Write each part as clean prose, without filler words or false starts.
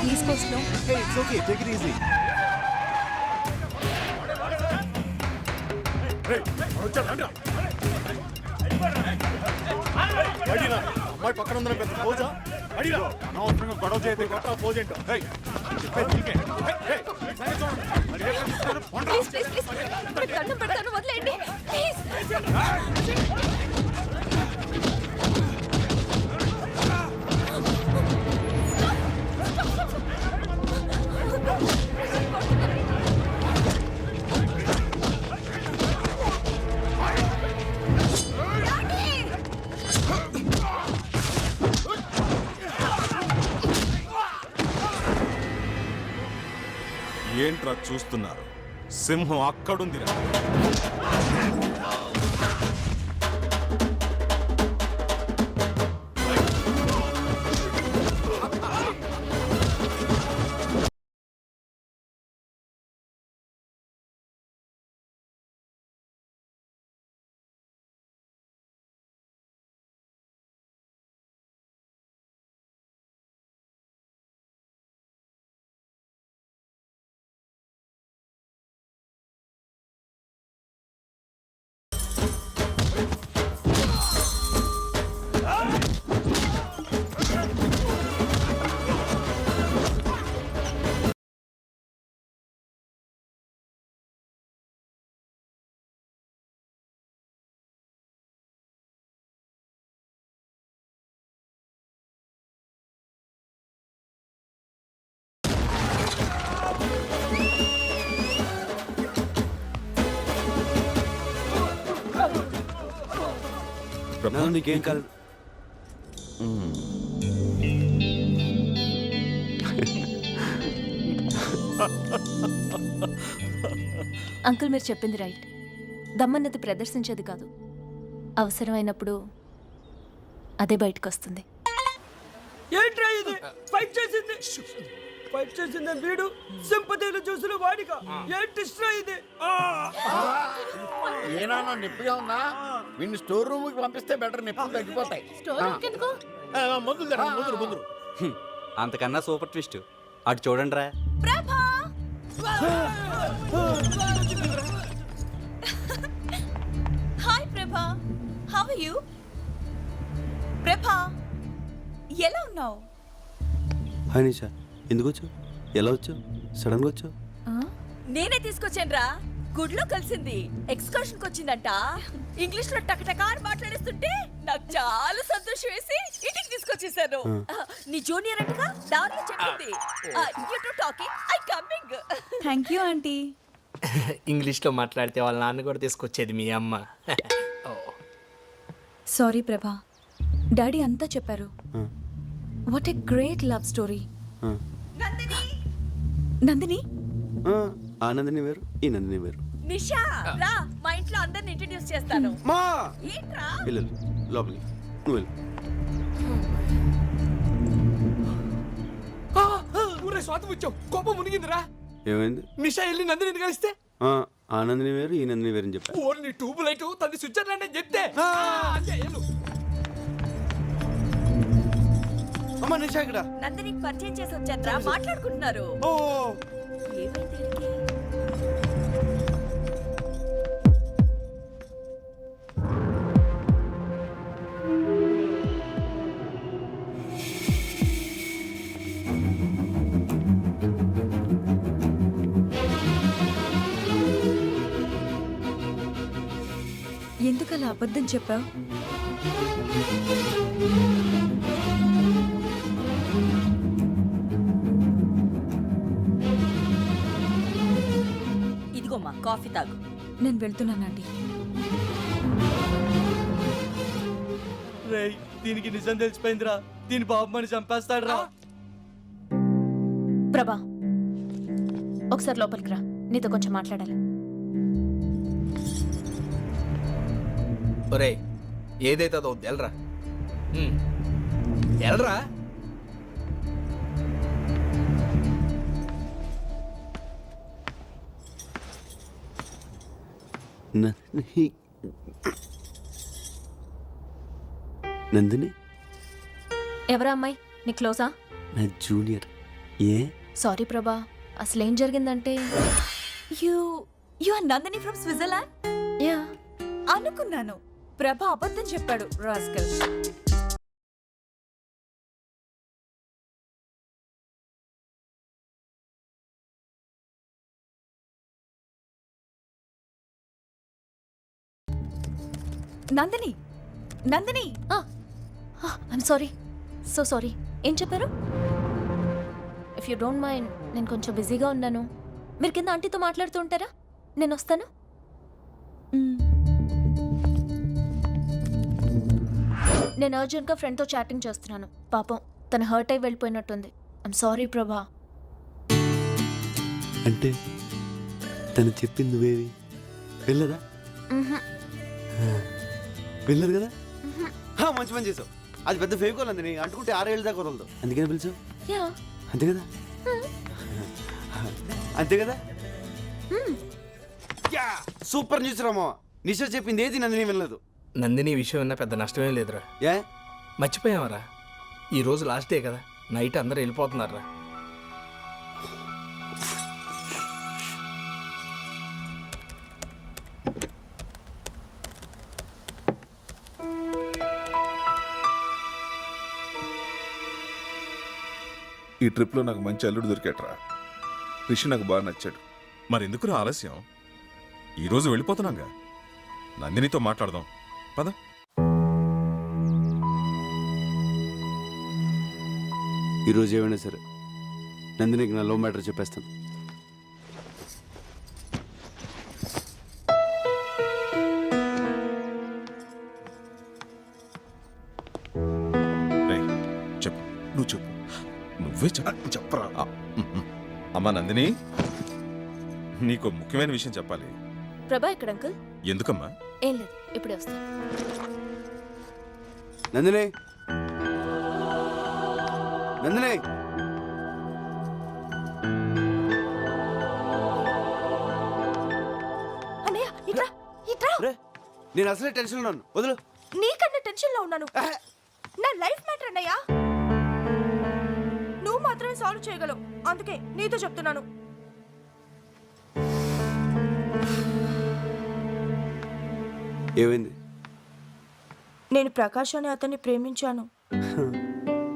Please కోస్లో Hey, it's okay. Take it easy. అమ్మాయి పక్కన ఉందని పెద్ద పోజా అడిగా అనవసరంగా గొడవ చేయతే కొత్త పోజ్ ఏంటో ప్లీజ్ ప్లీజ్ ప్లీజ్ దండం పెడతాను వదిలేయండి ప్లీజ్ ఏంట్రా చూస్తున్నారు? సింహం అక్కడుందిరా. నీకేం కాదు. అంకుల్ మీరు చెప్పింది రైట్. దమ్మన్నది ప్రదర్శించేది కాదు, అవసరమైనప్పుడు అదే బయటకు వస్తుంది. ఏంట్రా ఇది? ఫైట్ చేసింది వీడు, సింపతిలు చూసిన వాడిగా. ఏంటి ఇది? ఏనాన్న నొప్పిగా ఉందా? వీడిని స్టోర్ రూమ్ కి పంపిస్తే బెటర్, నొప్పులు తగ్గిపోతాయి. ముందు అంతకన్నా సూపర్ ట్విస్ట్ అటు చూడండి రా. హాయ్ ప్రభా, హౌ ఆర్ యు? ప్రభా, ఎలా ఉన్నావు? హాయ్ నిషా, ఎందుకు వచ్చావు? ఎలా వచ్చావు? సడన్ గా వచ్చావు? నేనే తీసుకొచ్చాను రా. గుడ్లో కలిసింది, ఎక్స్కర్షన్ కి వచ్చిందంట. ఇంగ్లీష్ లో టకటకా అని మాట్లాడేస్తుంటే నాకు చాలా సంతోషం వేసి ఇంటికి తీసుకొచ్చేసాను. నీ జూనియర్ అంటగా దారిలో చెప్పింది. You to talking, I coming. Thank you aunty. English లో మాట్లాడితే వాళ్ళ నాన్న కూడా తీసుకొచ్చేది మీ అమ్మ. సారీ ప్రభా, డాడీ అంతా చెప్పారు. What a great love story. Nandini ఆ నందిని వేరు, ఈ నందిని వేరు. నిషా రా, మా ఇంట్లో అందరిని ఇంట్రడ్యూస్ చేస్తాను. మా ఏంట్రా? వెళ్ళు లోపలికి, నువ్వు వెళ్ళు. స్వాతం వచ్చావు, కోపం మునిగిందిరా. ఏమైంది? నిషా వెళ్ళి నందిని కలిస్తే ఆ నందిని వేరు, ఈ నందిని వేరు అని చెప్పా. ఓన్లీ ట్యూబ్ లైట్ తన స్విట్జర్లాండ్ అని చెప్తే అమ్మా నిషా ఇక్కడ. నందినికి పరిచయం చేసి వచ్చారా, మాట్లాడుకుంటున్నారు. ఏమైంది వీడికి? ఎందుకలా అబద్ధం చెప్పావు? ఇదిగోమ్మా, కాఫీ తాగు. నేను వెళ్తున్నానండి. రేయ్, దీనికి నిజం తెలిసిపోయిందిరా. దీని బాబు మని చంపేస్తాడురా. ప్రభా, ఒకసారి లోపలికి రా, నీతో కొంచెం మాట్లాడాలి. ఒరే, ఏదైతే అదో ఎల్రా. ఎల్రా. నందిని ఎవరా అమ్మాయి? నీ క్లోజా? నా జూనియర్. ఏ సారీ ప్రభా, అసలేం జరిగిందంటే you you are Nandini from Switzerland. Yeah అనుకున్నాను, ప్రభ అబద్ధం చెప్పాడు rascal. Nandini, Nandini, I'm sorry, so sorry. ఏం చెప్పారు? ఇఫ్ యూ డోంట్ మైండ్, నేను కొంచెం బిజీగా ఉన్నాను. మీరు కింద ఆంటీతో మాట్లాడుతూ ఉంటారా? నేను వస్తాను. నేను అర్జెంట్గా ఫ్రెండ్తో చాటింగ్ చేస్తున్నాను. పాపం తను హర్ట్ అయి వెళ్ళిపోయినట్టుంది. ఐమ్ సారీ ప్రభా. అంటే తను చెప్పింది నువ్వేవి వెళ్ళదా? వెళ్ళదు కదా? మంచి పని చేసావు. అది పెద్ద ఫేకోల్ అంది, అంటుకుంటే 6 ఏళ్ళ దాకా వదలదు. అందుకనే పిలిచావు. యా అంతే కదా? అంతే కదా? Super news Rama. నిషా చెప్పింది ఏది నందిని వెళ్ళలేదు. నందిని విషయం ఉన్న పెద్ద నష్టమేం లేదురా. ఏ మర్చిపోయావరా, ఈ రోజు లాస్ట్ డే కదా, నైట్ అందరూ వెళ్ళిపోతున్నారా. ఈ ట్రిప్లో నాకు మంచి అల్లుడు దొరికాట్రా. రిషి నాకు బాగా నచ్చాడు. మరెందుకురా ఆలస్యం? ఈరోజు వెళ్ళిపోతున్నాగా. నందినితో మాట్లాడదాం పద. ఈరోజు ఏమైనా సరే నందినికి నా లవ్ మ్యాటర్ చెప్పేస్తాను. రేయ్, చెప్పు, నువ్వు చెప్పు, నువ్వే చెప్పరా. అమ్మా నందిని, నీకు ముఖ్యమైన విషయం చెప్పాలి. ప్రభా ఎక్కడ అంకుల్? ఎందుకమ్మా? ఏం లేదు, ఇప్పుడే వస్తాను. నందిని, నందిని, అన్నయ్య ఇట్రా, ఇట్రా. రే నేను అసలే టెన్షన్లో ఉన్నాను, వదులు. నీకన్నా టెన్షన్ లో ఉన్నాను. నా లైఫ్ మ్యాటర్ అన్నయ్య. నువ్వు మాత్రమే సాల్వ్ చేయగలవు, అందుకే నీతో చెప్తున్నాను. ఏమైంది? నేను ప్రకాష్ అనే అతన్ని ప్రేమించాను.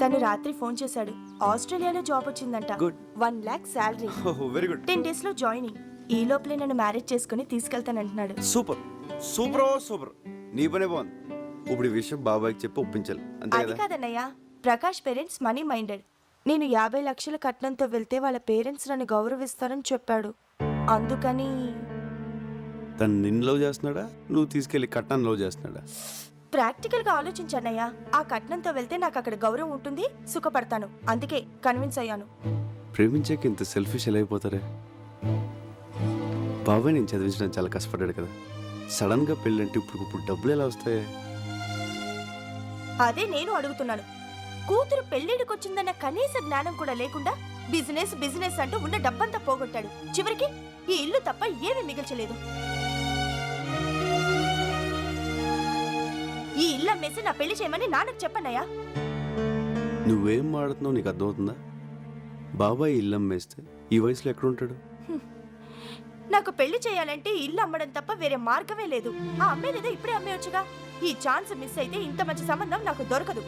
తను రాత్రి ఫోన్ చేశాడు. ఆస్ట్రేలియాలో జాబ్ వచ్చిందంట. Good. 1 lakh salary. Very good. 10 days లో జాయినింగ్. ఈ లోపలే నన్ను మ్యారేజ్ చేసుకుని తీసుకెళ్తానంటున్నాడు. Super super super. నీ పనే బాగుంది. ఇప్పుడు ఈ విషయం బాబాయ్కి చెప్పి ఒప్పించాలి, అంతే అది కదా? కాదన్నయ్య, ప్రకాష్ పేరెంట్స్ మనీ మైండెడ్. నేను 50 లక్షల కట్నంతో వెళ్తే వాళ్ళ పేరెంట్స్ నన్ను గౌరవిస్తారని చెప్పాడు. అందుకని తను నిన్ను లవ్ చేస్తున్నాడా, నువ్వు తీసుకెళ్లి కట్నాన్ని లవ్ చేస్తున్నాడా? ప్రాక్టికల్ గా ఆలోచించన్నయ్య. ఆ కట్నంతో వెళ్తే నాకు అక్కడ గౌరవం ఉంటుంది, సుఖపడతాను. అందుకే కన్విన్స్ అయ్యాను. ప్రేమించాక ఇంత సెల్ఫిష్ ఎలా అయిపోతారే? బాబాయ్ నేను చదివించడానికి చాలా కష్టపడ్డాడు కదా. సడన్ గా పెళ్ళంటే ఇప్పుడు డబ్బులు ఎలా వస్తాయి? అదే నేను అడుగుతున్నాను. కూతురు పెళ్లిడికి వచ్చిందన్న కనీస జ్ఞానం కూడా లేకుండా బిజినెస్ బిజినెస్ అంటూ ఉన్న డబ్బంతా పోగొట్టాడు. చివరికి ఈ ఇల్లు తప్ప ఏమీ మిగల్చలేదు. ఈ ఇల్లు అమ్మేసి నా పెళ్లి చేయమని నాన్నకు చెప్పన్నయ్యా. నువ్వేం మాడుతున్నావు నీకు అర్థమవుతుందా? బాబాయ్ ఇల్లు అమ్మేస్తే ఈ వయసులో ఎక్కడుంటాడు? నాకు పెళ్లి చేయాలంటే ఈ ఇల్లు అమ్మడం తప్ప వేరే మార్గమే లేదు. ఆ అమ్మేలేదో ఇప్పుడే అమ్మేయొచ్చుగా. ఈ ఛాన్స్ మిస్ అయితే ఇంత మంచి సంబంధం నాకు దొరకదు.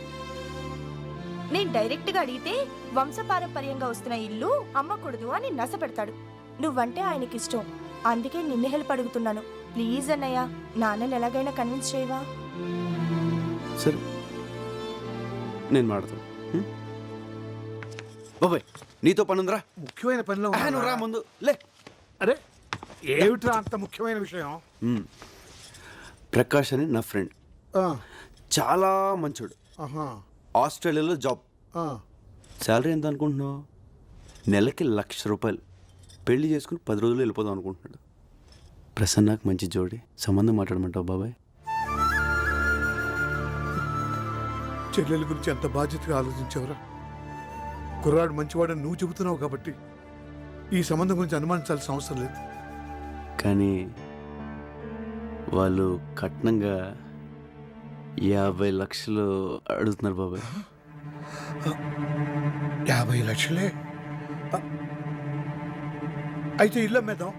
నేను డైరెక్ట్ గా అడిగితే వంశపారంపర్యంగా వస్తున్న ఇల్లు అమ్మకూడదు అని నసపెడతాడు. నువ్వంటే ఆయనకి ఇష్టం, అందుకే నిన్ను హెల్ప్ అడుగుతున్నాను. ప్లీజ్ అన్నయ్య, నాన్నని ఎలాగైనా కన్విన్స్ చేయవా? సరే నేను మాడతాను. బాబాయ్ నీతో పని ఉందిరా. ముఖ్యమైన పనిలో నువ్వు రా ముందు లే. అరే ఏమిట్రా అంత ముఖ్యమైన విషయం? ప్రకాష్ అని నా ఫ్రెండ్, ఆ, చాలా మంచోడు. ఆహా, ఆస్ట్రేలియాలో జాబ్. ఆ. శాలరీ ఎంత అనుకుంటున్నావు? నెలకి 1,00,000 రూపాయలు. పెళ్లి చేసుకుని 10 రోజులు వెళ్ళిపోదాం అనుకుంటున్నాడు. ప్రసన్నకు మంచి జోడి, సంబంధం మాట్లాడమంటావు బాబాయ్? చెల్లెల గురించి ఎంత బాధ్యతగా ఆలోచించావురా. కుర్రాడు మంచివాడని నువ్వు చెబుతున్నావు కాబట్టి ఈ సంబంధం గురించి అనుమానించాల్సిన అవసరం లేదు. కానీ వాళ్ళు కట్నంగా 50 లక్షలు అడుగుతున్నారు బాబాయ్. 50 లక్షలే? అయితే ఇల్లు అమ్మేద్దాం.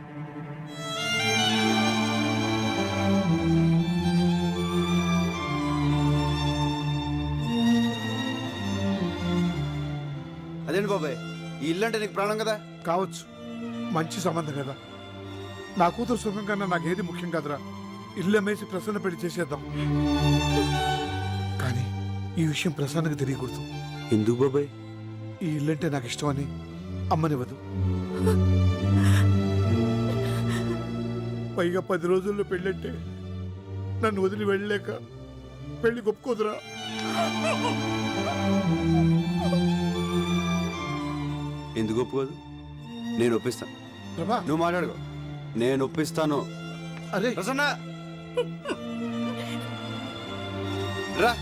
అదేంటి బాబాయ్, ఈ ఇల్లు అంటే నీకు ప్రాణం కదా. కావచ్చు, మంచి సంబంధం కదా. నా కూతురు సుఖం కన్నా నాకేది ముఖ్యం కాదురా. ఇల్లు అమ్మేసి ప్రసన్న పెళ్లి చేసేద్దాం. కానీ ఈ విషయం ప్రసన్నకు తెలియకూడదు. ఎందుకు బాబాయ్? ఈ ఇల్లంటే నాకు ఇష్టమని అమ్మనివ్వదు. పైగా 10 రోజుల్లో పెళ్ళంటే నన్ను వదిలి వెళ్ళలేక పెళ్లి ఒప్పుకోదురా. ఎందుకు ఒప్పుకోదు? నేను ఒప్పిస్తాను. ప్రభా, నువ్వు మాట్లాడుకో, నేను ఒప్పిస్తాను. అరే ప్రసన్న రా.